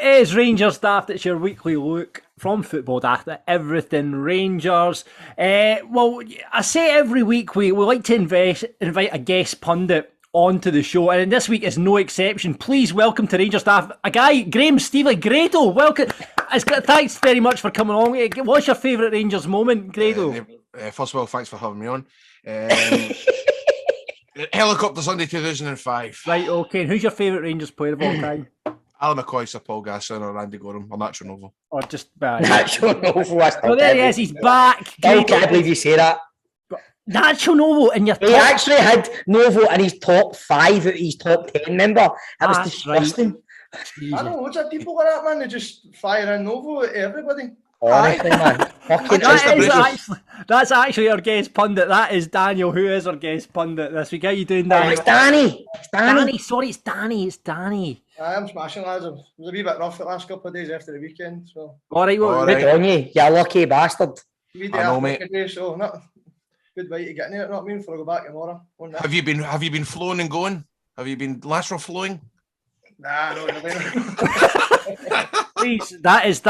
It is Rangers Daft. It's your weekly look from Football Daft at everything Rangers. Well, I say every week we like to invite a guest pundit onto the show, and this week is no exception. Please welcome to Rangers Daft a guy, Graham Steely Grado. Welcome. Thanks very much for coming on. What's your favourite Rangers moment, Grado? First of all, thanks for having me on. Helicopter Sunday 2005. Right, okay. And who's your favourite Rangers player of all time? Alan McCoy, Sir Paul Gasson, or Randy Gorham, or Nacho Novo. Or just Nacho Novo. Well, there he is. He's back. I can't believe you say that. Nacho Novo in your top. He actually had Novo in his top 5 out of his top 10, remember? That was disgusting. Right. I know, loads of people like that, man. They just fire in Novo at everybody. Honestly, man. That's actually our guest pundit. That is Daniel, who is our guest pundit this week. How you doing, Daniel? It's Danny. Sorry, it's Danny. I am smashing, lads. It was a wee bit rough the last couple of days after the weekend. So. All right. Good on you, you lucky bastard. I know, mate. Day, so not good way to get in there. Not mean for I go back tomorrow. Have you been flowing and going? Have you been lateral flowing? Nah, no. Please, that is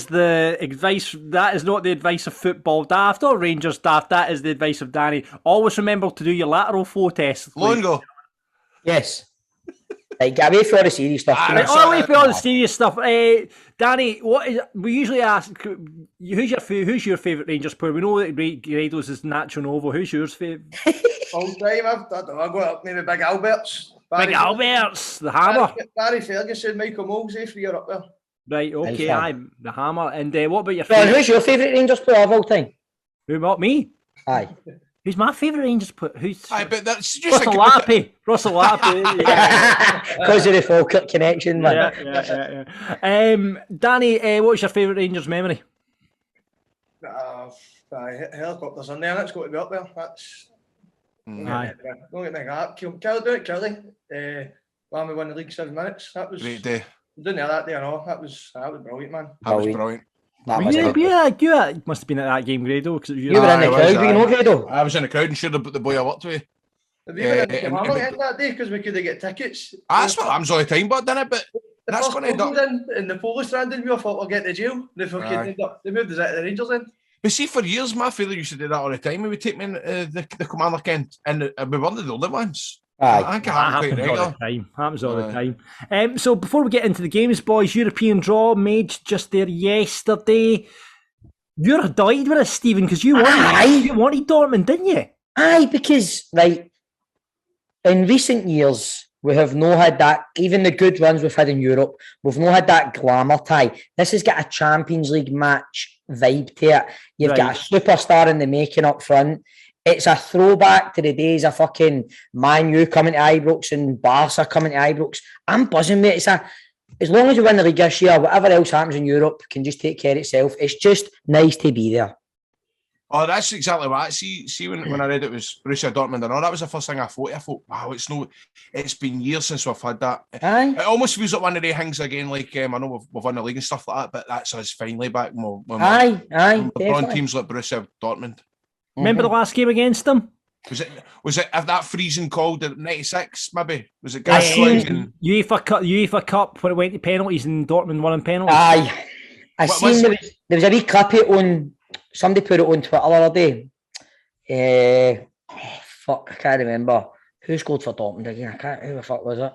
the advice. That is not the advice of Football Daft or Rangers Daft. That is the advice of Danny. Always remember to do your lateral flow test. Flow and go. Yes. Right, get away from all the serious stuff. Away from all the serious stuff. Danny, we usually ask who's your favourite Rangers player? We know that Grado's is Nacho Novo. Who's yours favourite? All time, I got up maybe Big Alberts. Big Alberts, the Hammer. Barry Ferguson, Michael Molesley, 3 are up there. Right, okay, I'm the Hammer. And what about your favourite? Who's your favourite Rangers player of all time? Who, not me? Aye. Who's my favourite Rangers player? Who's? Aye, but that's just Russell Lappy. Russell Lappy. Because of the Falkirk connection, man. Yeah. Danny, what was your favourite Rangers memory? Helicopter Sunday, and it's got to be up there. That's. Aye. Don't get me that. Kelly. When we won the league 7 minutes. That was great day. Didn't hear that day at all. That was brilliant, man. That was brilliant. You must have been at that game, Grado. You were in the crowd, you know, Grado. I was in the crowd and should have put the boy I worked with. Have you been in the that day because we couldn't get tickets? That's what happens all the time, but didn't it? But that's going to end up in the Polish landing. We all thought we'll get to jail. They moved us out of the Rangers in. But see, for years, my father used to do that all the time. He would take me in the commander Kent, and we were the only ones. Happens all the time. So before we get into the games, boys, European draw made just there yesterday. You're delighted with us, Stephen, because you wanted Dortmund, didn't you? Aye, because in recent years we have not had that. Even the good runs we've had in Europe, we've not had that glamour tie. This has got a Champions League match vibe to it. You've got a superstar in the making up front. It's a throwback to the days of fucking Man U coming to Ibrox and Barca coming to Ibrox. I'm buzzing, mate. As long as we win the league this year, whatever else happens in Europe can just take care of itself. It's just nice to be there. Oh, that's exactly what I see. When I read it was Borussia Dortmund and all, that was the first thing I thought, wow, it's been years since we've had that. Aye. It almost feels like one of the things again, like I know we've won the league and stuff like that, but that's us finally back when we're on teams like Borussia Dortmund. Remember the last game against them? Was it that freezing cold at 96? Maybe was it gaslighting? UEFA Cup when it went to penalties and Dortmund won in penalties. Aye, there was a wee clip on. Somebody put it on Twitter the other day. I can't remember who scored for Dortmund again. Who the fuck was it?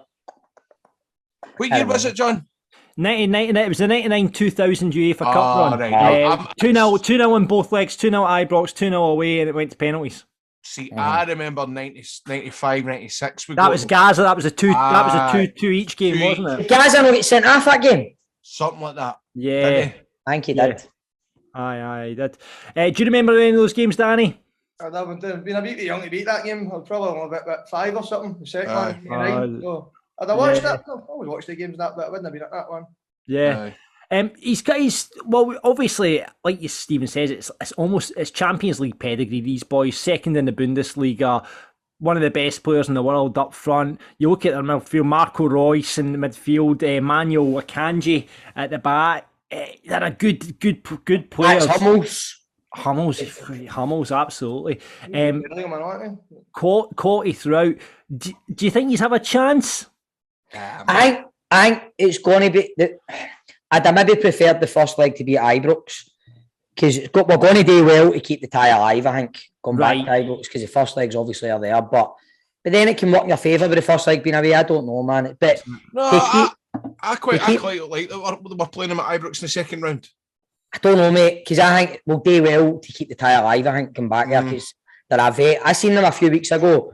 What year was it, John? 1999. It was the 99-2000 UEFA Cup run. Right. 2-0 in both legs, 2-0 Ibrox, 2-0 away, and it went to penalties. See, I remember 95, 96. That was Gaza. That was a 2-2 each game, wasn't it? Gaza not get sent off that game. Something like that. Yeah, I think he did. Aye, he did. Do you remember any of those games, Danny? I've been a bit too young to beat that game. I'm probably only about 5 or something. The second one. So I'd have watched that. I always watched the games that, but I wouldn't have been at that one. Yeah. He's got obviously, like Stephen says, it's Champions League pedigree. These boys, second in the Bundesliga, one of the best players in the world up front. You look at their midfield, Marco Reus in the midfield, Manuel Akanji at the back. They're a good players. Hummels, absolutely. Quality throughout. Do you think you have a chance? I I think it's going to be... I'd maybe preferred the first leg to be Ibrox, because we're going to do well to keep the tie alive, I think, going back to Ibrox, because the first legs obviously are there, but then it can work in your favour with the first leg being away. I don't know, man. But no, I quite like that we're playing them at Ibrox in the second round. I don't know, mate, because I think we'll do well to keep the tie alive. I think come back here, because they're a vet. I seen them a few weeks ago.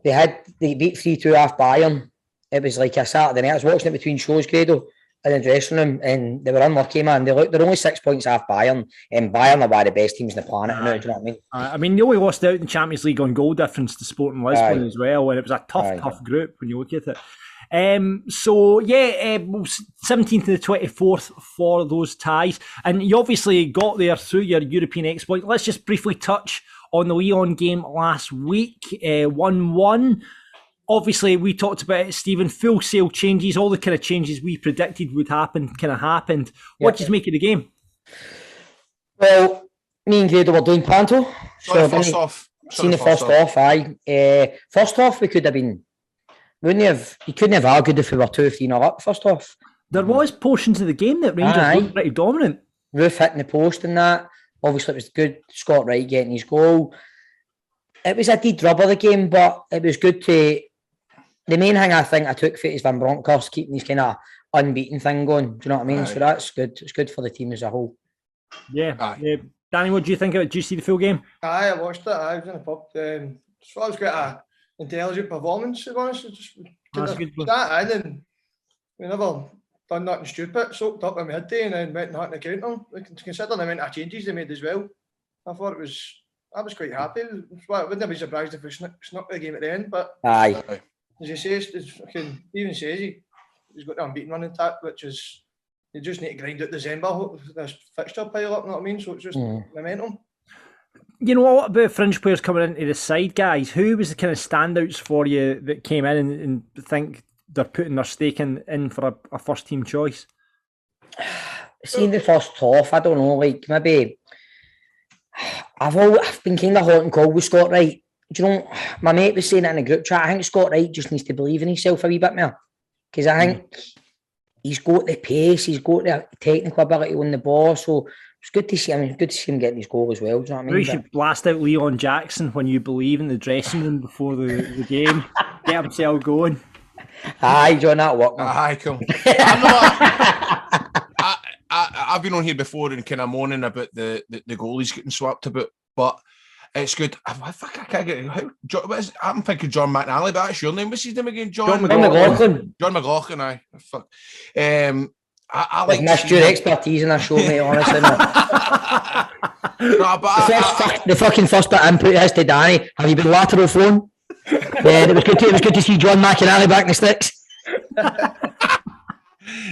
They beat 3-2 off Bayern. It was like a Saturday night. I was watching it between shows, Grado, in the dressing room, and they were unlucky, man. They're only 6 points off Bayern, and Bayern are one of the best teams on the planet now. Do you know what I mean? I mean, they only lost out in the Champions League on goal difference to Sporting Lisbon as well, and it was a tough group when you look at it. 17th to the 24th for those ties, and you obviously got there through your European exploit. Let's just briefly touch on the Lyon game last week, 1-1. Obviously, we talked about it, Stephen, full sail changes, all the kind of changes we predicted would happen kind of happened. What did you make of the game? Well, me and Grado were doing panto. First off, first off, we could have been... You couldn't have argued if we were 2-3 up first off. There was portions of the game that Rangers were pretty dominant. Roof hitting the post and that. Obviously, it was good. Scott Wright getting his goal. It was a dead rubber, the game, but it was good to... The main thing I think I took for it is Van Bronckhorst keeping his kind of unbeaten thing going. Do you know what I mean? So that's good. It's good for the team as a whole. Yeah. Danny, what do you think of it? Did you see the full game? I watched it. I was in the pub. So I was quite an intelligent performance, to be honest. Just sat in and we never done nothing stupid. Soaked up in my head and then went and hit the counter. Considering the amount of changes they made as well, I thought I was quite happy. I wouldn't be surprised if we snuck the game at the end, but as you say, even says he's got the unbeaten running tap, which is you just need to grind out December, this fixture pile up, you know what I mean? So it's just momentum. You know, what about fringe players coming into the side, guys? Who was the kind of standouts for you that came in and think they're putting their stake in for a first team choice? Seeing the first half, I don't know, like maybe I've been kind of hot and cold with Scott Wright. Do you know, my mate was saying it in a group chat, I think Scott Wright just needs to believe in himself a wee bit more, because I think he's got the pace, he's got the technical ability on the ball, so it's good to see him. It's good to see him getting his goal as well. Do you know what I mean? You should blast out Leon Jackson when you believe in the dressing room before the game. Get himself going. Aye, John, that'll work. Aye, cool. I've been on here before and kind of moaning about the goalies getting swapped about, but it's good. I can't get it. I'm thinking John McNally, but that's your name. What's his name again? John McLaughlin. John McLaughlin, aye. Fuck. I like missed your expertise in that show, mate, honestly. No, but the fucking first bit input is to Danny. Have you been lateral flown? It was good to see John McInally back in the sticks.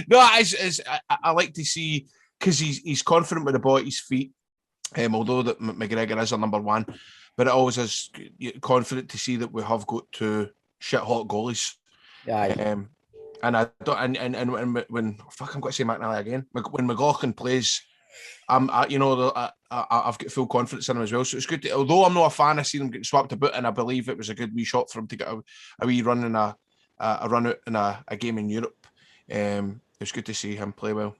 No, I like to see, because he's confident with the ball at his feet. Although that McGregor is our number one, but it always is confident to see that we have got two shit hot goalies. Yeah. And I don't, and when I'm going to say McNally again. When McLaughlin plays, I've got full confidence in him as well. So it's good. Although I'm not a fan, I see him getting swapped about, and I believe it was a good wee shot for him to get a wee run in a run out in a game in Europe. It's good to see him play well.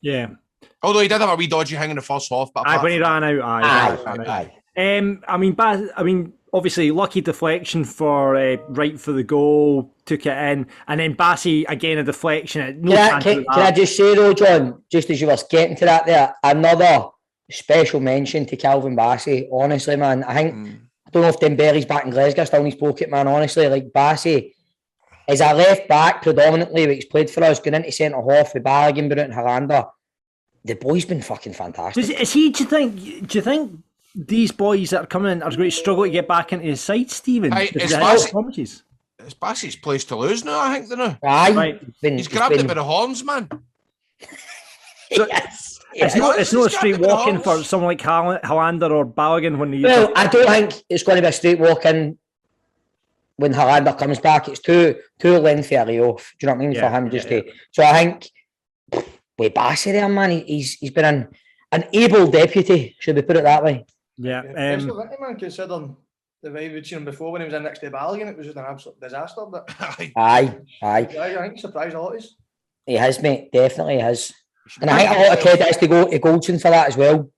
Yeah. Although he did have a wee dodgy hang in the first half, but when he ran out, I mean, obviously, lucky deflection for Wright for the goal, took it in, and then Bassey again a deflection. Can I just say though, John, just as you were getting to that there, another special mention to Calvin Bassey. Honestly, man, I don't know if Dembele's back in Glasgow still in his pocket, man. Honestly, like Bassey is a left back predominantly, but he's played for us, going into centre half with Balogun, Brunt and Hollander. The boy's been fucking fantastic. Do you think these boys that are coming in are going to struggle to get back into his side, Stephen? It's Bassey's place to lose now, I think, Aye. He's grabbed it by the horns, man. So, yes. It's not a straight walk-in for someone like Hollander or Balogun when he... Well, I don't think it's going to be a straight walk-in when Hollander comes back. It's too lengthy a layoff. Do you know what I mean? For him to... So I think... with Bassey there, man, he's been an able deputy, should we put it that way? Yeah. Man, considering the way we'd seen him before when he was in next to Balogun, it was just an absolute disaster. But Aye. I think surprised a lot of us. He has, mate. Definitely has. And I think a lot of credit is to go to Goldson for that as well.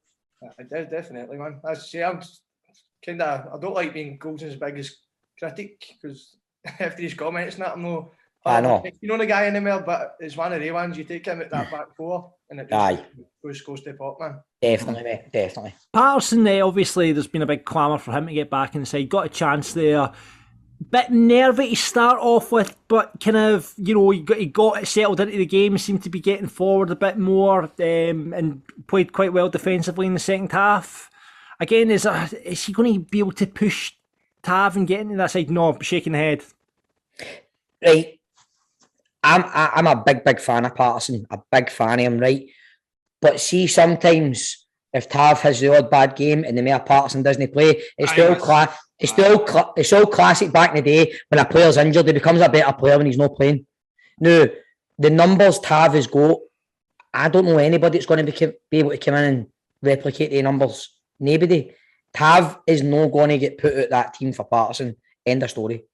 Definitely, man. I say I don't like being Goldson's biggest critic because after his comments and that, I'm no. I know. You know the guy anymore, but it's one of the ones you take him at that back four and it just goes to pot, man. Definitely, mate. Definitely. Patterson, obviously, there's been a big clamour for him to get back inside. Got a chance there. Bit nervy to start off with, but kind of, he got settled into the game, seemed to be getting forward a bit more, and played quite well defensively in the second half. Again, is he going to be able to push Tav and get into that side? No, shaking the head. Right. I'm a big fan of Patterson. A big fan of him, right? But see, sometimes if Tav has the odd bad game and the Mayor Patterson doesn't play, it's still classic back in the day when a player's injured, he becomes a better player when he's not playing. Now, the numbers Tav has got, I don't know anybody that's going to be able to come in and replicate the numbers. Nobody. Tav is not going to get put out that team for Patterson. End of story.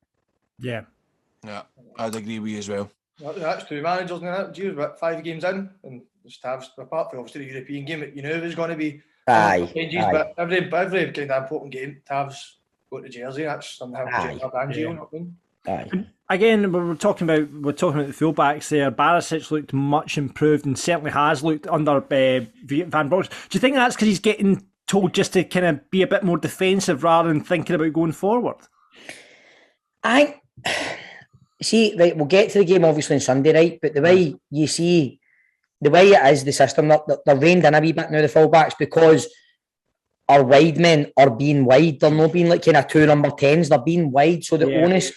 Yeah, I'd agree with you as well. That's two managers now. Gee, about 5 games in, and Tav's apart from obviously the European game, it was going to be changes. But every kind of important game, Tav's got the jersey. That's somehow Again, we're talking about the fullbacks there. Barisic looked much improved and certainly has looked under Van Bronckhorst. Do you think that's because he's getting told just to kind of be a bit more defensive rather than thinking about going forward? See, right, we'll get to the game obviously on Sunday, right? But the way you see, the way it is, the system, they're reined in a wee bit now, the fullbacks, because our wide men are being wide. They're not being like kind of 2 number 10s. They're being wide. So the onus,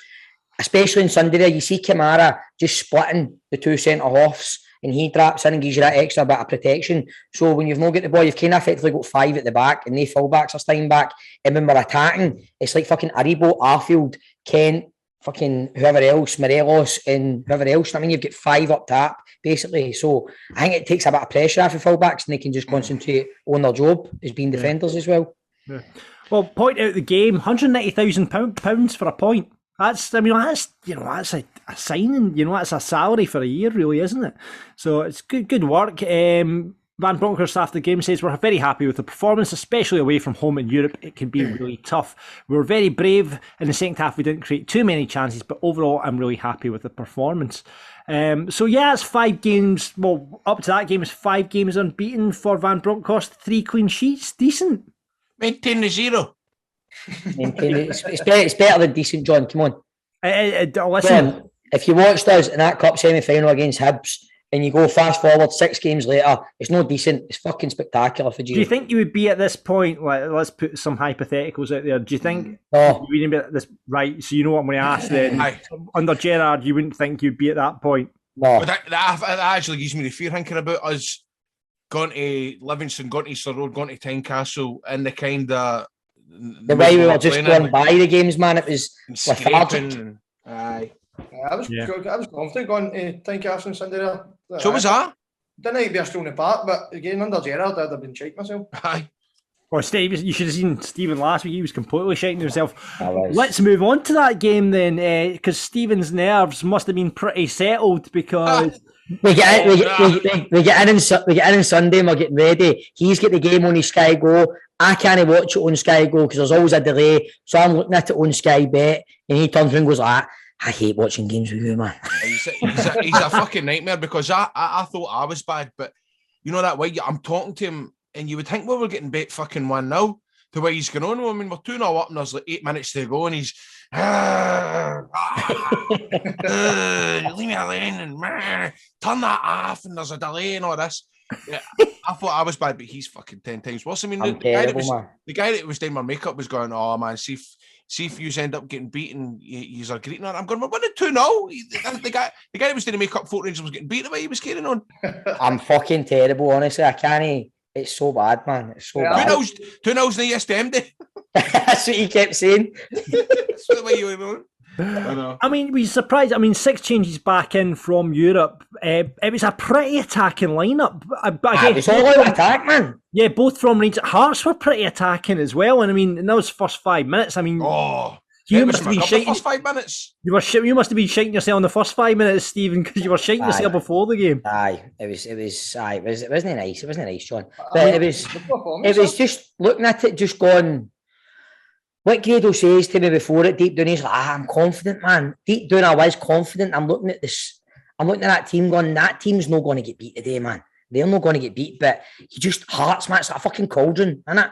especially on Sunday there, you see Kamara just splitting the 2 centre-halves and he drops in and gives you that extra bit of protection. So when you've not got the ball, you've kind of effectively got 5 at the back and they fullbacks are staying back. And when we're attacking, it's like fucking Aribo, Arfield, Kent, fucking whoever else, Morelos and whoever else. I mean, you've got 5 up top, basically. So I think it takes a bit of pressure off the fullbacks and they can just concentrate on their job as being defenders as well. Yeah. Well, point out the game, £190,000 for a point. That's a signing. That's a salary for a year, really, isn't it? So it's good work. Van Bronckhorst after the game says, we're very happy with the performance, especially away from home in Europe. It can be really tough. We were very brave in the second half. We didn't create too many chances, but overall, I'm really happy with the performance. It's 5 games. Well, up to that game, it's 5 games unbeaten for Van Bronckhorst. 3 clean sheets. Decent. Maintain the 0. It's better than decent, John. Come on. Listen. John, if you watched us in that cup semi-final against Hibs, and you go fast forward 6 games later, it's not decent. It's fucking spectacular for you. Do you think you would be at this point, let's put some hypotheticals out there, do you think you wouldn't be at this, right, so you know what I'm going to ask then, under Gerrard, you wouldn't think you'd be at that point? No. But that actually gives me the fear thinking about us going to Livingston, going to Easter Road, going to Tynecastle, and the kind of... The way we were just going by the games, man, it was scraping. I was confident going to Tynecastle on Sunday there. So was that? Didn't think it'd be a stroll in the park, but again, under Gerrard, I'd have been shite myself. Aye. Well, Steve, you should have seen Stephen last week. He was completely shiting himself. Let's move on to that game then, because Stephen's nerves must have been pretty settled because... We get in on Sunday and we're getting ready. He's got the game on his Sky Go. I can't watch it on Sky Go because there's always a delay. So I'm looking at it on Sky Bet and he turns around and goes like, I hate watching games with you, man. He's a fucking nightmare because I thought I was bad, but you know that way I'm talking to him and you would think we were getting bet fucking 1-0 the way he's going on. I mean, we're 2-0 up and there's like 8 minutes to go and he's leave me alone and turn that off and there's a delay and all this. Yeah, I thought I was bad, but he's fucking 10 times worse. I mean, the guy that was doing my makeup was going, oh man, see if you end up getting beaten, you're greeting on. I'm going, we're winning 2-0. The guy that was doing the makeup Fort Rangers was getting beat the way he was carrying on. I'm fucking terrible, honestly. I can't. It's so bad, man. It's so bad. 2-0's the ESTM day. That's what he kept saying. That's the way you were on. I know. I mean, we surprised. I mean, 6 changes back in from Europe. It was a pretty attacking lineup. It was all out attack, man. Yeah, both from Rangers. Hearts were pretty attacking as well. And I mean, in those first 5 minutes, I mean, you must have been shaking. First 5 minutes. You must have been shaking yourself in the first 5 minutes, Stephen, because you were shaking yourself before the game. It wasn't nice. It wasn't nice, John. But it was just looking at it, just going. What Grado says to me before it, deep down, he's like, I'm confident, man. Deep down, I was confident. I'm looking at this. I'm looking at that team going, that team's not going to get beat today, man. They're not going to get beat, but you just Hearts, man. It's like a fucking cauldron, isn't it?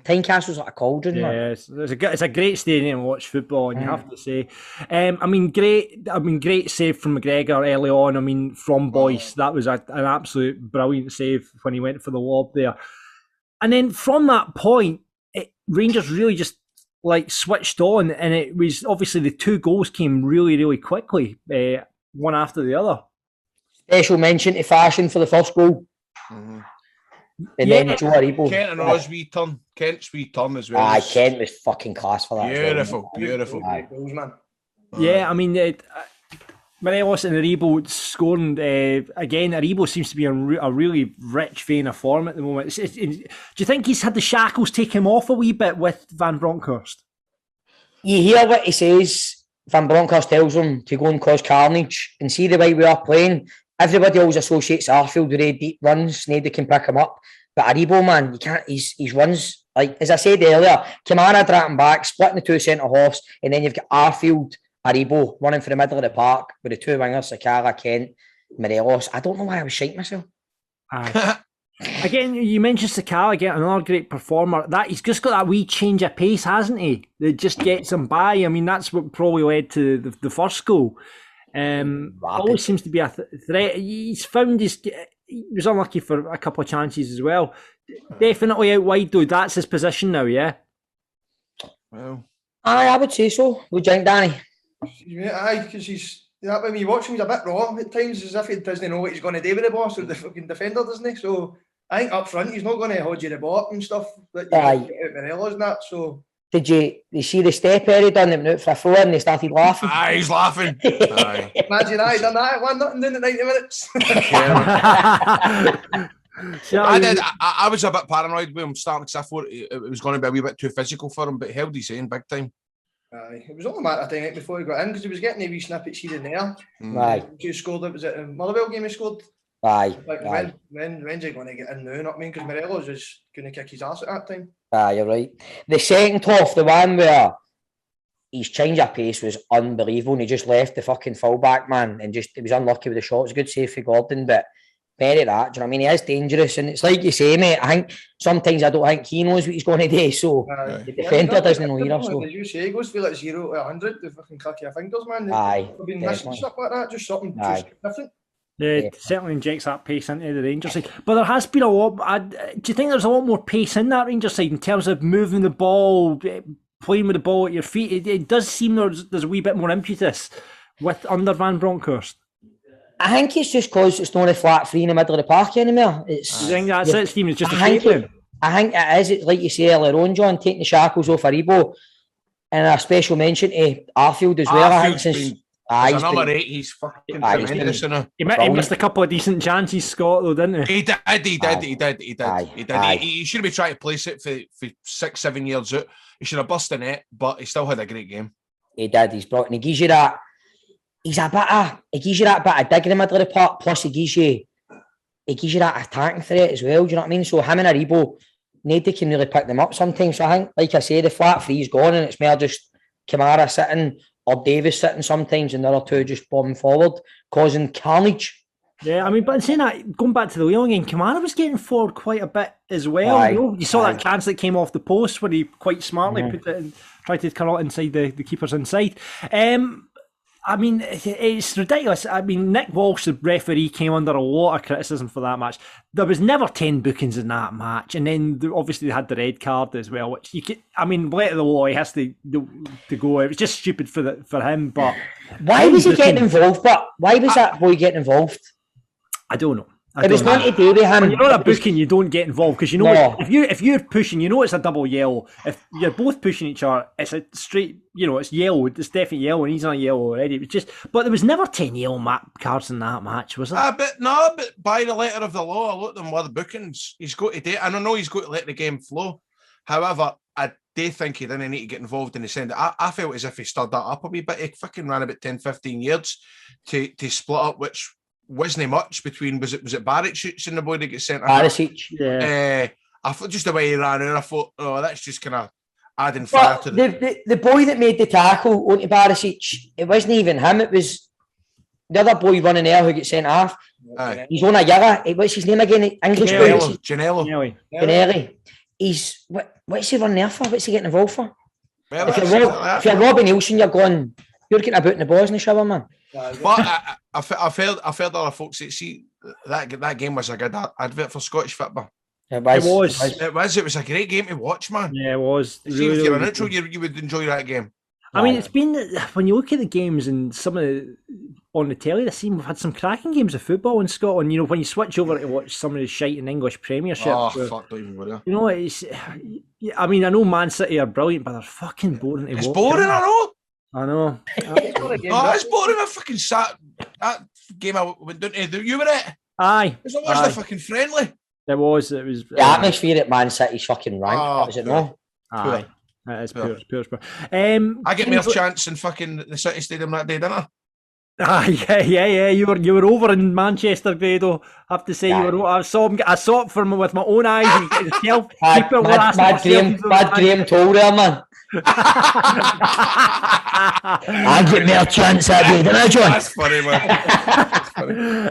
Tynecastle's like a cauldron, man. It's a great stadium to watch football, and you have to say, I mean, great save from McGregor early on. I mean, from Boyce, that was an absolute brilliant save when he went for the lob there. And then from that point, Rangers really just switched on, and it was obviously the 2 goals came really, really quickly, one after the other. Special mention to Fashion for the first goal. Mm-hmm. And then Joe Aribo. Kent and Oz wee turn. Kent's wee turn as well. Kent was fucking class for that. Beautiful. Yeah, I mean, Morelos and Aribo scoring again. Aribo seems to be in a really rich vein of form at the moment. Do you think he's had the shackles take him off a wee bit with Van Bronckhorst? You hear what he says. Van Bronckhorst tells him to go and cause carnage, and see the way we are playing. Everybody always associates Arfield with deep runs. Nobody can pick him up. But Aribo, man, you can't. His runs, like as I said earlier, Kamara driving back, splitting the 2 centre halves, and then you've got Arfield, Aribo running for the middle of the park with the 2 wingers, Sakala, Kent, Morelos. I don't know why I was shite myself. Again, you mentioned Sakala, again, another great performer. That he's just got that wee change of pace, hasn't he? That just gets him by. I mean, that's what probably led to the first goal. Always seems to be a threat. He's found he was unlucky for a couple of chances as well. Definitely out wide though. That's his position now, yeah. Well, I would say so. What do you think, Danny? Yeah, because when you watch him, he's a bit raw at times, as if he doesn't know what he's going to do with the ball, so the fucking defender, doesn't he? So I think up front, he's not going to hold you the ball up and stuff that you get out Morelos and that. So did you see the step Eddie done? They went out for a throw and they started laughing. He's laughing. Imagine he done that 1-0 in the 90 minutes. I was a bit paranoid with him starting because I thought it was going to be a wee bit too physical for him, but he held his own big time. It was only a matter of time before he got in because he was getting a wee snippets here and there. He scored. It was at the Motherwell game he scored. When's he going to get in now? Not because Morelos is going to kick his ass at that time. You're right. The second half, the one where his change of pace was unbelievable, and he just left the fucking fullback, man, and he was unlucky with the shot. It's a good save for Gordon, but bury that. Do you know what I mean? He is dangerous, and it's like you say, mate. I think sometimes I don't think he knows what he's going to do, so the defender doesn't know either. So as you say, he goes for like 0 to 100. The fucking click your fingers, man. They've been missing stuff like that. Just something just different. Yeah, it certainly injects that pace into the Rangers side. But there has been a lot. Do you think there's a lot more pace in that Rangers side in terms of moving the ball, playing with the ball at your feet? It does seem there's a wee bit more impetus under Van Bronckhorst. I think it's just because it's not a flat free in the middle of the park anymore. You think that's it, Stephen? It's just a shape. I think it is. It's like you say earlier on, John, taking the shackles off Aribo, and a special mention to Arfield as well. I think since he's number 8, he's fucking tremendous. He missed a couple of decent chances, Scott, though, didn't he? He did. He should have been trying to place it for 6-7 years out. He should have bust the net, but he still had a great game. He did. He's brought, and he gives you that. He gives you that bit of dig in the middle of the park. Plus, he gives you that attacking threat as well. Do you know what I mean? So him and Aribo, nobody can really pick them up sometimes. So I think, like I say, the flat free's gone, and it's more just Kamara sitting or Davis sitting sometimes, and the other two just bombing forward, causing carnage. Yeah, I mean, but in saying that, going back to the Lyon game, Kamara was getting forward quite a bit as well. You saw that chance that came off the post where he quite smartly put it and tried to curl it inside the keeper's inside. I mean, it's ridiculous. I mean, Nick Walsh, the referee, came under a lot of criticism for that match. There was never 10 bookings in that match. And then, obviously, they had the red card as well, which you could, I mean, letter of the law, he has to go. It was just stupid for him, but... Why was he getting involved? But why was that boy getting involved? I don't know. I It was don't nothing to do with him. When you're on a booking, you don't get involved because you know No. if you're pushing, you know it's a double yellow. If you're both pushing each other, it's a straight. You know it's yellow. It's definitely yellow, and he's on yellow already. It was just, but there was never 10 yellow cards in that match, was there? But by the letter of the law, look at them with the bookings. He's got to do, and I know he's got to let the game flow. However, I do think he didn't need to get involved in the send. I felt as if he stirred that up a wee bit. He fucking ran about 10, 15 yards to split up, which wasn't much between, was it Barrett shoots in the boy that gets sent? Barisic. Yeah. I thought just the way he ran out, I thought, oh, that's just kind of adding fire to the boy that made the tackle onto Barisic, it wasn't even him, it was the other boy running there who gets sent off. He's on a yellow. What's his name again? English boy. Janelli. He's what's he running there for? What's he getting involved for? Well, if you're Robbie Nielsen, you're getting about in the balls in the shower, man. But I've heard other folks that see that game was a good advert for Scottish football. It was. It was a great game to watch, man. Yeah, it was. See, if you're a neutral, you would enjoy that game. I mean, it's been, when you look at the games and some of the, on the telly this season, we've had some cracking games of football in Scotland. You know, when you switch over to watch some of the shite in English Premiership. Fuck, don't even go there. You know, I mean, I know Man City are brilliant, but they're fucking boring to watch. It's boring, I know. It's boring. I fucking sat that game. I went down to. You were it. Aye. It was the fucking friendly. It was. The atmosphere at Man City's fucking rank. Was it not? Aye. That is pure. I get more chance in fucking the City Stadium that day, didn't I? Yeah. You were over in Manchester, Grado. I have to say, you were. I saw it with my own eyes. And yourself, Bad Graham told her, man. I get more chance that day, didn't I, John? That's funny,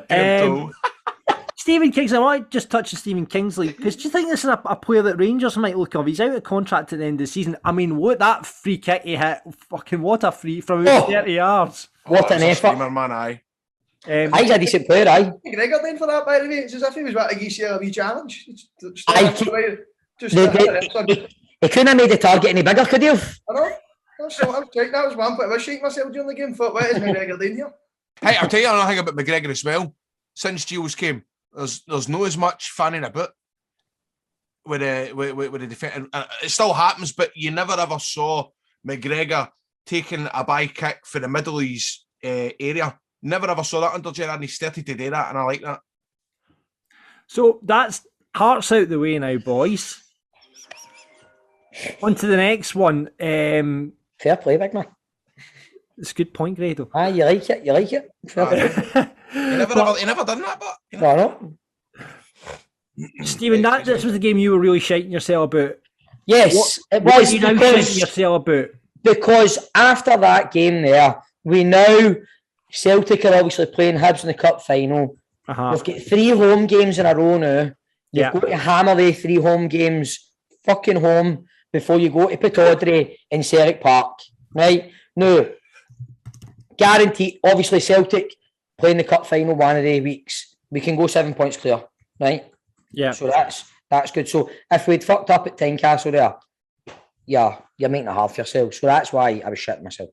man. Stephen Kingsley, I want to just touch on Stephen Kingsley, because do you think this is a player that Rangers might look of? He's out of contract at the end of the season. I mean, what that free kick he hit, fucking what a free from 30 yards. What an effort. Steamer, man, aye. He's a decent player, aye. Gregor then for that, by the way. It's as if he was about to give you a wee challenge. He couldn't have made the target any bigger, could he have? I know. That was one point I was shaking myself during the game. Thought, what is McGregor doing here? Hey, I'll tell you another thing about McGregor as well. Since Giles came, there's no as much fanning about with the defence. It still happens, but you never ever saw McGregor taking a by kick for the middle of his area. Never ever saw that under Gerrard, and he started to do that, and I like that. So that's Hearts out the way now, boys. On to the next one. Fair play, big man. It's a good point, Grado. Aye, you like it. Fair play. You never done that, but you know. No. Stephen, this was the game you were really shiting yourself about. Yes, it was. What are you now shiting yourself about? Because after that game there, we now, Celtic are obviously playing Hibs in the cup final. We've got 3 home games in a row now. You've got to hammer the 3 home games fucking home before you go to Pittodrie in Celtic Park. Right? Now, guaranteed, obviously Celtic playing the cup final one of the weeks. We can go 7 points clear. Right? Yeah. So that's good. So if we'd fucked up at Tynecastle there, you're making it hard for yourself. So that's why I was shitting myself.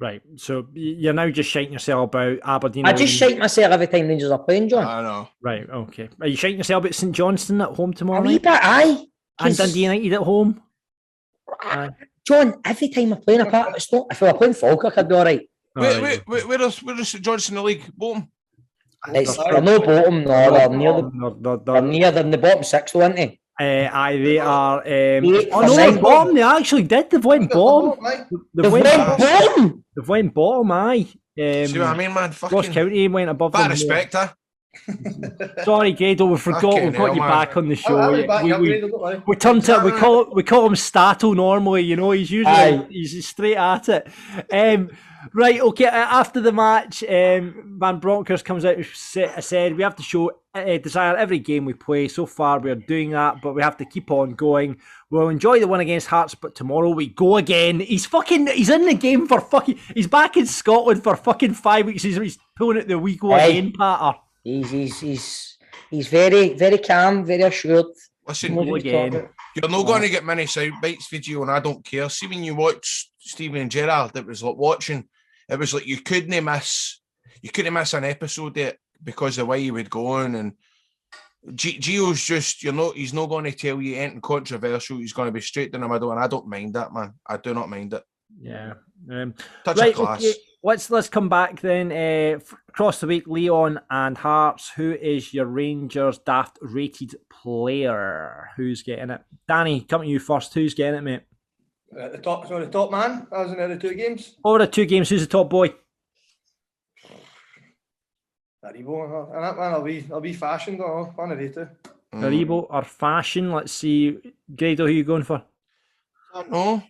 Right. So you're now just shiting yourself about Aberdeen. I just shite myself every time Rangers are playing, John. I know. Right. Okay. Are you shiting yourself about St Johnstone at home tomorrow? A wee bit, aye. And Dundee United at home? John, every time I'm playing a part, it's not. If we were playing Falkirk, I'd be all right. Where is St Johnstone in the league? Bottom? They're no bottom, no. They're near the bottom 6, though, aren't they? Aye, they are. They're bottom. They actually did. They've went bottom. They've went bottom. They've went bottom. Aye. See what I mean, man? Ross County went above them. Respect, huh? Sorry, Grado, we forgot. We've got you back on the show. We turned to it. We call him Stato normally. You know, he's usually he's straight at it. Right, okay. After the match, Van Bronckhorst comes out and said we have to show desire every game we play. So far, we are doing that, but we have to keep on going. We'll enjoy the win against Hearts, but tomorrow we go again. He's in the game for fucking. He's back in Scotland for fucking 5 weeks. He's pulling out the we go again patter. He's very, very calm, very assured. Listen, you're not going to get many sound bites for you, and I don't care. See, when you watch Steven and Gerrard, it was like watching. It was like you couldn't miss an episode of it because of the way he would go on, and Gio's just, he's not going to tell you anything controversial. He's going to be straight down the middle, and I don't mind that, man. I do not mind it. Yeah. Touch of class. Okay. Let's come back then. Across the week, Lyon and Hearts. Who is your Rangers Daft rated player? Who's getting it? Danny, come to you first. Who's getting it, mate? The top man. I was in the 2 games. Over the 2 games, who's the top boy? Aribo, and that man, I'll be fashioned or one of the 2. Aribo or Fashion? Let's see. Grado, who are you going for? I don't know.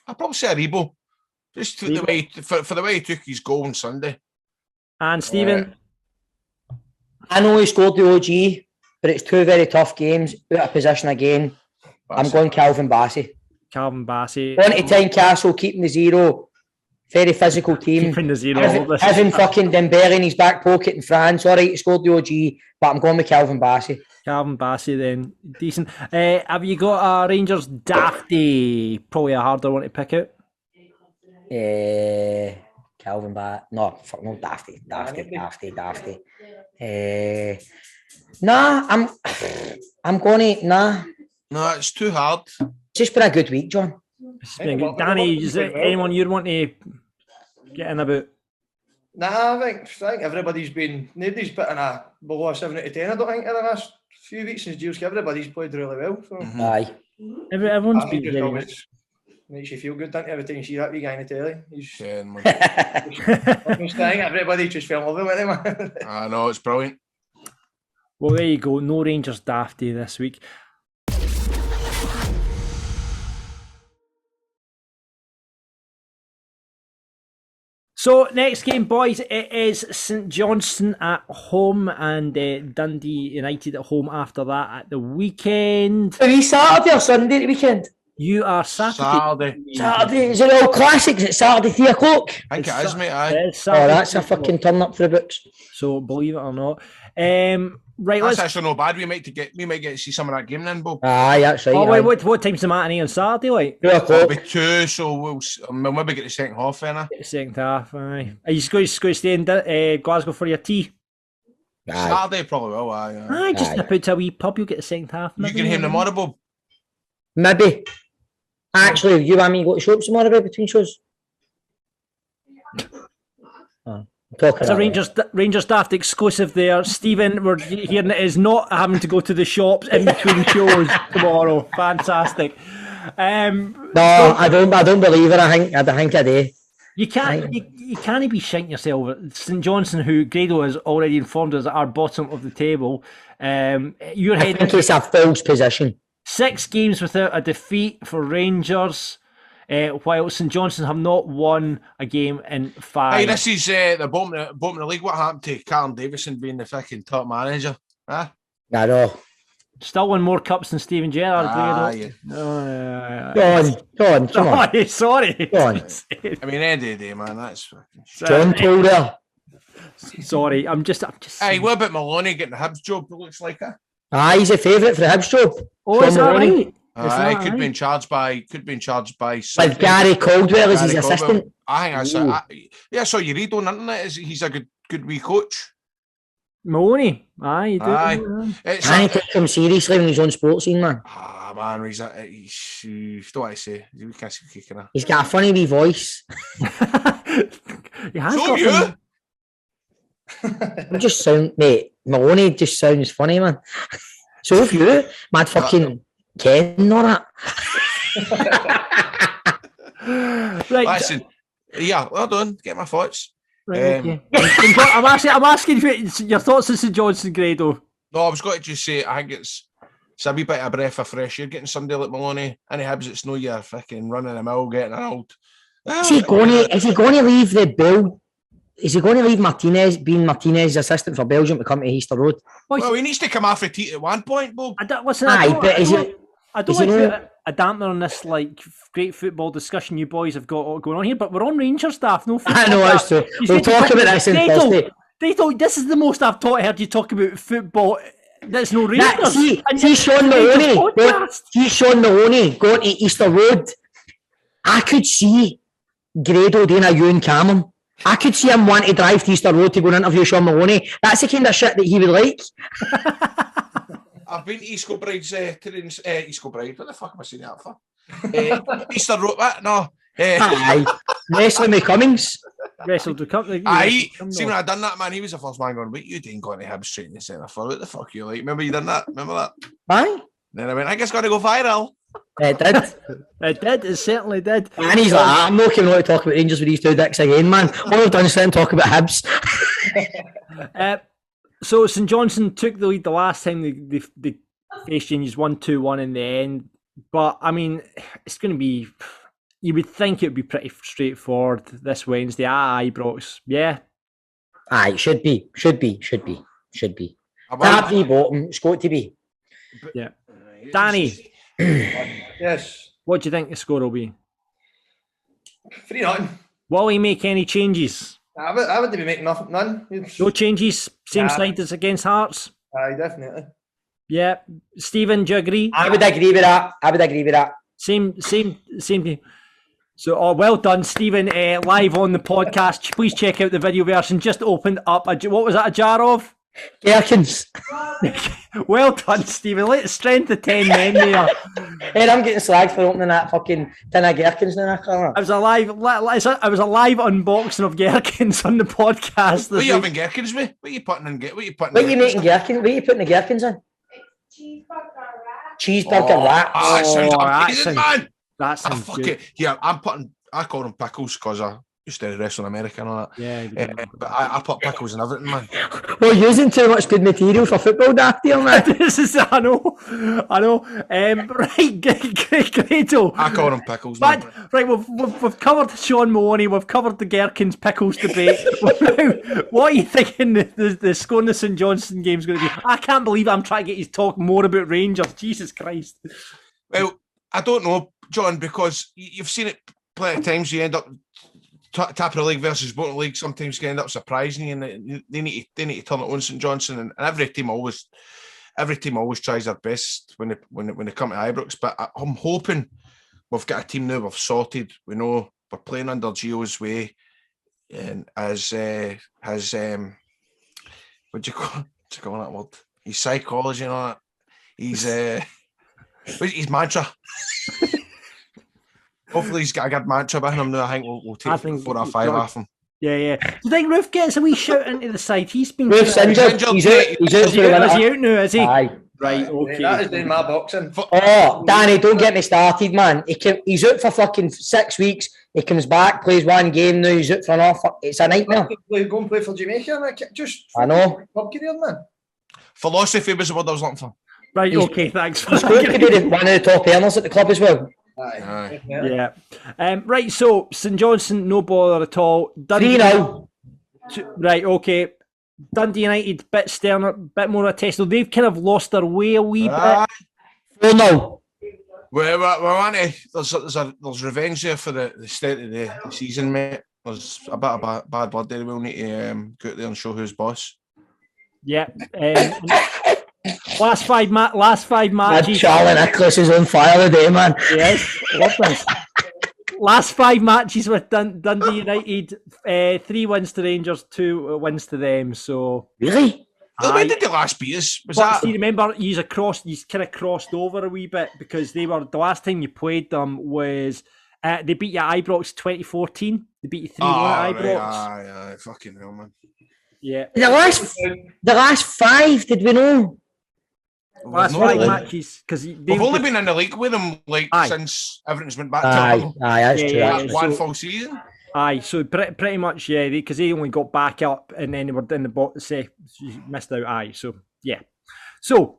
I'll probably say Aribo. Just the way for the way he took his goal on Sunday. And Stephen? I know he scored the OG, but it's 2 very tough games. Out of position again. I'm going Calvin Bassey. Calvin Bassey. 1 to 10 Castle, keeping the 0. Very physical team. Keeping the 0. Having fucking Dembele in his back pocket in France. All right, he scored the OG, but I'm going with Calvin Bassey. Calvin Bassey then. Decent. Have you got a Rangers Dafty? Probably a harder one to pick out. Calvin Bassey. No, fuck no, Dafty. Nah, I'm going to, nah. No, it's too hard. Just been a good week, John. It's been good. Danny, is there anyone you'd want to get in about? Nah, I think nobody's putting a below a 7 out of 10, I don't think, in the last few weeks since Gio's. Everybody's played really well. So. Aye. Everyone's been very good. Makes you feel good, doesn't it, every time you see that wee guy in the telly? He's everybody just fell in love with him, man. I know, it's brilliant. Well, there you go. No Rangers Dafty this week. So, next game, boys, it is St Johnstone at home and Dundee United at home after that at the weekend. Are we Saturday or Sunday at the weekend? You are Saturday. Saturday. Is it all classics? It's Saturday 3 o'clock. I think it is, mate. Aye. Oh, that's a fucking turn up for the books. So, believe it or not. Right, that's actually not bad. We might get to see some of that game then, Bob. Aye, that's right. Oh, wait, what time's the matinee on Saturday, like? 2 o'clock. It'll be 2, so we'll maybe get the second half then. Second half, aye. Are you going to stay in Glasgow for your tea? Aye. Saturday probably will, aye. Aye, just nip out to a wee pub, you'll get the second half. You can hear him tomorrow, Bob? Maybe. Actually, you and me go to shops tomorrow between shows? It's a Rangers Daft exclusive there. Stephen, we're hearing it is not having to go to the shops in between shows tomorrow. Fantastic. No, I don't believe it. I think I do. You can't be shitting yourself. St Johnstone, who Grado has already informed us are bottom of the table. You're I think it's a false position. 6 games without a defeat for Rangers. While St Johnstone have not won a game in 5. Hey, this is the bottom of the league. What happened to Callum Davison being the fucking top manager? Huh? I know. Still won more cups than Steven Gerrard. Go on, come on. Sorry. Go on. I mean, end of the day, man, that's fucking... John Taylor. Sorry, I'm just... Hey, what about Maloney getting the Hibs job, it looks like it? He's a favourite for the Hibs job. Oh, is that right? Could be in charge by. Like Gary Caldwell as his assistant. I think I saw you read on the internet. He's a good wee coach. Mahoney, aye. I take him seriously when he's on sports scene, man. Man, he's what I say. He's got a funny wee voice. He has so got you. I'm just mate. Mahoney just sounds funny, man. So have you, mad fucking Ken or that? Right. Listen, yeah, well done. Get my thoughts. Right, okay. I'm asking your thoughts on St Johnstone, Grado. No, I was going to just say I think it's a wee bit of a breath of fresh air getting somebody like Maloney. Any Hibs, it's no you're fucking running a mill, getting old. Is he going to leave the bill? Is he going to leave Martinez's assistant for Belgium to come to Easter Road? Well, he needs to come off a tee at one point, Bob. I don't want to put a damper on this like great football discussion you boys have got going on here, but we're on Rangers Staff, no football. I know, that's true. We'll talk about this in Thursday. This is the most I've heard you talk about football. That's no Rangers. See Sean Mahoney going to Easter Road. I could see Grado doing a Ewan Cameron. I could see him want to drive to Easter Road to go and interview Sean Maloney. That's the kind of shit that he would like. I've been to East Kilbride's East Kilbride. What the fuck am I saying that for? Easter Road, what? No. Aye. Wrestling with Cummings. Wrestled with company. Aye. See when I done that, man, he was the first man going, wait, you didn't go to Hibs straight in the centre for what the fuck you like? Remember you done that? Remember that? Aye. Then I went, I guess got to go viral. It did. It did. It certainly did. And he's like, I'm not coming on to talk about Rangers with these two dicks again, man. All I've done is sit and talk about Hibs. So St Johnstone took the lead the last time they faced changes 1-2-1 in the end. But I mean, it's going to be. You would think it would be pretty straightforward this Wednesday at Ibrox. Yeah. Aye, should be. That be bottom. It's got to be. Yeah. Danny. Yes. What do you think the score will be? 3-0. Will he make any changes? I wouldn't be making nothing, none. No changes? Same side as against Hearts? Aye, definitely. Yeah. Stephen, do you agree? I would agree with that. Same thing. So, well done, Stephen. Live on the podcast. Please check out the video version. Just opened up what was that? A jar of? Gherkins. Well done, Stephen. Let's strength of 10 men there. Hey, I'm getting slagged for opening that fucking tin of gherkins now. I was a live unboxing of gherkins on the podcast. What are you having gherkins with? What are you putting in? What are you making gherkins? What are you putting the gherkins in? Cheeseburger wraps. That sounds amazing, man. That sounds good. Yeah, I call them pickles because I used to wrestle in America and all that. Yeah. But I put pickles in everything, man. We're using too much good material for football, Daft here, man. I know. Right, Grado. I call them pickles, man. Right, we've covered Sean Maloney, we've covered the Gherkins pickles debate. What are you thinking the score in the St Johnstone game is going to be? I can't believe I'm trying to get you to talk more about Rangers. Jesus Christ. Well, I don't know, John, because you've seen it plenty of times. You end up top of the league versus bottom of the league. Sometimes you end up surprising you, and they need to turn it on St Johnstone. And every team always tries their best when they come to Ibrox. But I'm hoping we've got a team now we've sorted. We know we're playing under Gio's way, and as what do you call that word? His psychology and all that. His mantra. Hopefully he's got a good match behind him now. I think we'll take 4 or 5 off him. Yeah. Do you think Roof gets a wee shout into the side? He's been Roof's injured. He's out. Is he out now, is he? Aye. Right, okay. That is doing my boxing. Oh, Danny, don't get me started, man. He's out for fucking 6 weeks. He comes back, plays one game, now he's out for another. It's a nightmare. Go and play for Jamaica. I know. Club career, man. Philosophy was the word I was looking for. Right, okay, thanks. He's going to be one of the top earners at the club as well. Aye. Yeah. Right, so St Johnstone, no bother at all. 3-0. Right, okay. Dundee United, bit sterner, bit more of a test. So they've kind of lost their way a wee bit. 4-0. There's revenge there for the start of the season, mate. There's a bit of bad blood there. We'll need to go out there and show who's boss. Yeah. Last five matches. Charlie Nicholas is on fire today, man. Yes, love this. Last 5 matches with Dundee United, 3 wins to Rangers, 2 wins to them. So really, when did the last beat us? See, remember, you kind of crossed over a wee bit because they were the last time you played them was they beat you at Ibrox 2014. They beat you 3-1 at Ibrox. Aye, fucking hell, man. Yeah. The last 5, did we know? Last 5 matches because we've only been in the league with them since everything's went back to Aye, that's true. That's one full season. Aye, so pretty much, yeah, because they only got back up and then they were in the bottom, missed out. Aye, so yeah. So,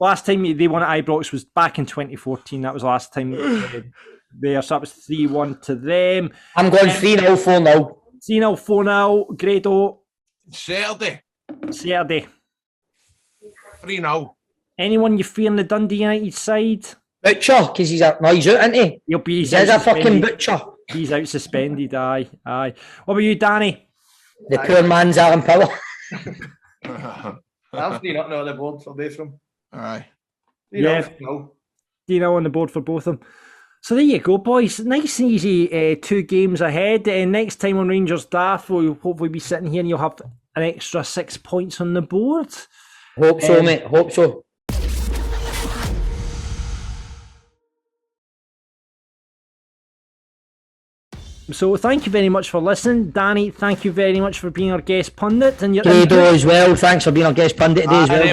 last time they won at Ibrox was back in 2014. That was the last time there. So that was 3-1 to them. I'm going 3-0, 4-0. 3-0, 4-0. Grado. Saturday. 3-0. Anyone you fear in the Dundee United side? Butcher, because he's out, isn't he? He's a fucking butcher. He's out suspended, aye. What about you, Danny? The poor man's Alan Power. I'm 3-0 on the board for both of them. Aye. 3-0 on the board for both of them. So there you go, boys. Nice and easy 2 games ahead. Next time on Rangers Daft, we'll hopefully be sitting here and you'll have an extra 6 points on the board. Hope so, mate. Hope so. So thank you very much for listening. Danny, thank you very much for being our guest pundit. And Grado as well. Thanks for being our guest pundit today as well,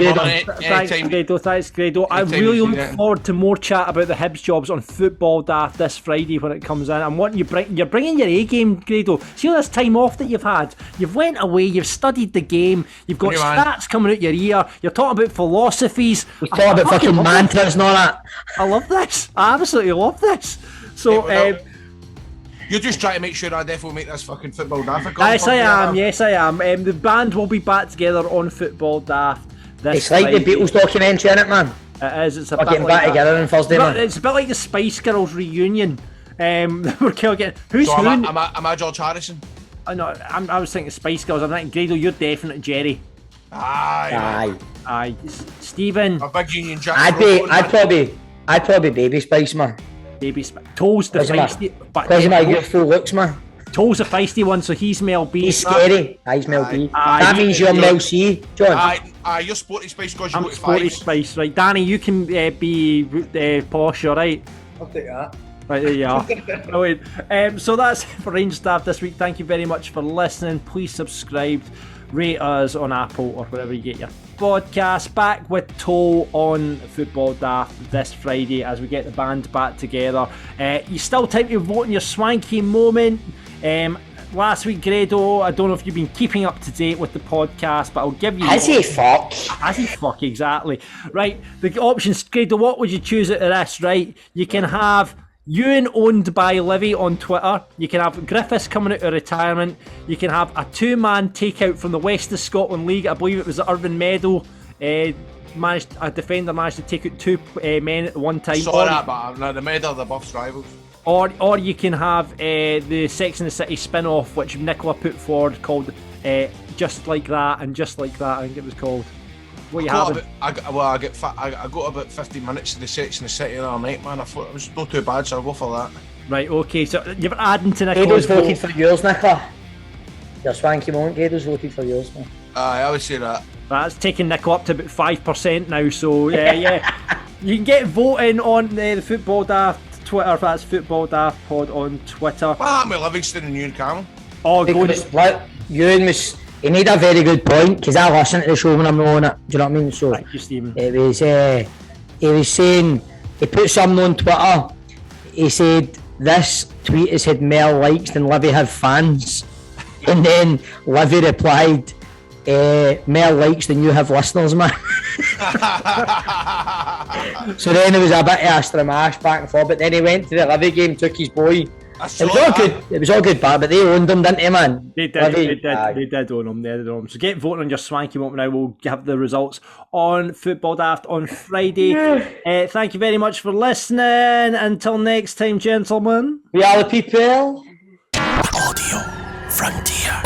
Grado. Thanks, Grado. I really look forward to more chat about the Hibs jobs on Football Daft this Friday when it comes in. And what you're bringing your A game, Grado. See all this time off that you've had. You've went away. You've studied the game. You've got stats coming out your ear. You're talking about philosophies. We're talking about fucking mantras and all that. I love this. I absolutely love this. So. You're just trying to make sure I definitely make this fucking Football Daft. Yes, I am. The band will be back together on Football Daft this It's like Friday. the Beatles documentary, isn't it, man? It is. It's a We're bit getting like back together on Thursday, man. It's a bit like the Spice Girls reunion. We're getting who's so who? am I George Harrison? No, I was thinking Spice Girls. I'm thinking Grado. You're definite Jerry. Aye. Stephen. A big Union Jack. I'd probably Baby Spice, man. Baby Spice. Toll's the feisty. Because of my youthful looks, man. Toll's a feisty one, so he's Mel B. He's scary. He's Mel B. That means you're Mel C, John. You're Sporty Spice because you I'm go to Sporty Fives. Spice, right? Danny, you can be posh, alright? I'll take that. Right, there you are. Brilliant. So that's it for Rangers Daft this week. Thank you very much for listening. Please subscribe, rate us on Apple or wherever you get your podcast. Back with Toll on Football Daft this Friday as we get the band back together. You still time to vote in your swanky moment. Last week, Grado, I don't know if you've been keeping up to date with the podcast, but I'll give you... Has he fuck? Has he fuck, exactly. Right, the options, Grado, what would you choose out of this, right? You can have Ewan owned by Livy on Twitter. You can have Griffiths coming out of retirement. You can have a 2-man takeout from the West of Scotland League. I believe it was the Irvine Meadow. A defender managed to take out 2 men at one time. Saw that, but no, the Meadow, the Buffs rivals. Or you can have the Sex and the City spin-off, which Nicola put forward, called Just Like That and Just Like That, I think it was called. What you having? I got about 15 minutes to the Sex and the City the other night, man. I thought it was not too bad, so I'll go for that. Right, okay, so you're adding to Nicola's Gado's voted for yours, Nicola. Your swanky moment, Gado's voted for yours, man. I would say that. That's taking Nicola up to about 5% now, so yeah. You can get voting on the Football Daft Twitter, if that's Football Daft Pod on Twitter. What happened with Livingston and Ewan Cameron? Oh, Ewan was... He made a very good point, because I listen to the show when I'm on it. Do you know what I mean? So thank you, Stephen. It was, he was saying, he put something on Twitter. He said, this tweet has had more likes than Livy have fans. And then Livy replied, more likes than you have listeners, man. So then there was a bit of a stramash back and forth, but then he went to the Livy game, took his boy. It was all good, but they owned him, didn't they, man? They did own him. So get voting on your swanky moment now. We'll have the results on Football Daft on Friday. Thank you very much for listening. Until next time, gentlemen. We are the people. Audio Frontier.